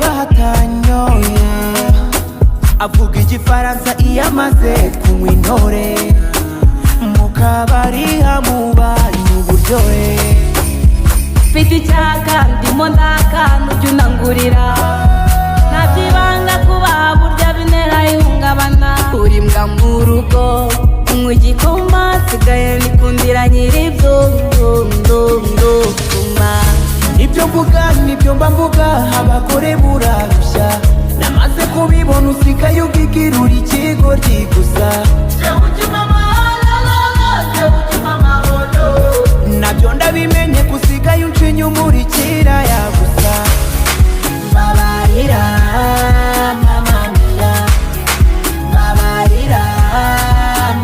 bahatanyoye avuga igifaransa iyo amaze kunywa intore mu kabari hamubanye uburyohe mfite icyaka ndimo ndaka nujya unangurira ntabyibanga kuba burya bintera ihungabana uri mbwa mu rugo unywa igikoma sigaye nikundira nyiribyo nduma ibyo mvuga nibyo mba mvuga abagore burarushya namaze kubibona usigaye ubwigirura ikigoryi gusa nabyo ndabimenye gusigaye uncinya umurikira yagusa babarira mama mia babarira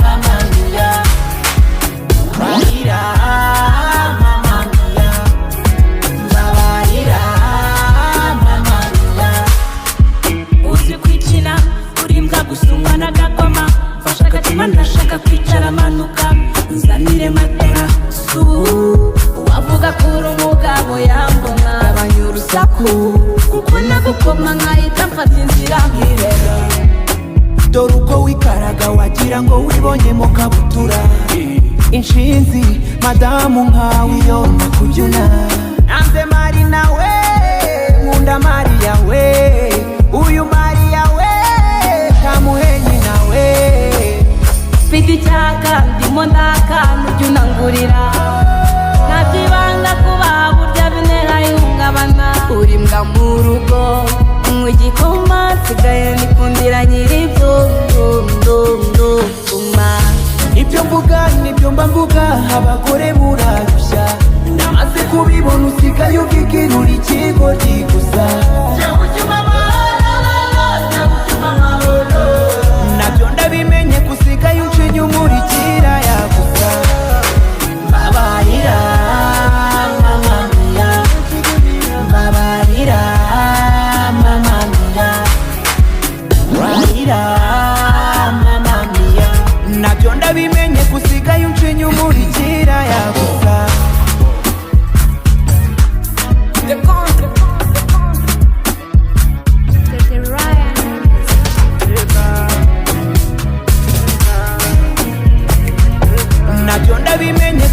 mama mia babarira mama mia babarira mama mia uzi kwikina uri mbwa gusumwa n'agakoma mfashe agatima ndashaka kwicara manuka nzanire matora wavuga kuri umugabo yambona gabanya urusaku kuko nagukoma nkahita mfata inzira nkirera dore uko wikaraga wagira ngo wibonyemo kabutura inshinzi madamu nkawe iyo nakubyuna nanze mari nawe nkunda mariya we uyu mariya we kamuhenyi nawe mfite icyaka ndimo ndaka nujya unangurira ntabyibanga kuba burya bintera ihungabana uri mbwa mu rugo unywa igikoma sigaye nikundira nyiribyo nduma ibyo mvuga nibyo mba mvuga abagore burarushya namaze kubibona usigaye ubwigirura ikigoryi gusa nabyo ndabimenye gusigaye uncinya umurikira yagusa babarira mama mia babarira mama mia babarira mama mia nabyo ndabimenye gusigaye uncinya umurikira yagusa nabyo ndabimenye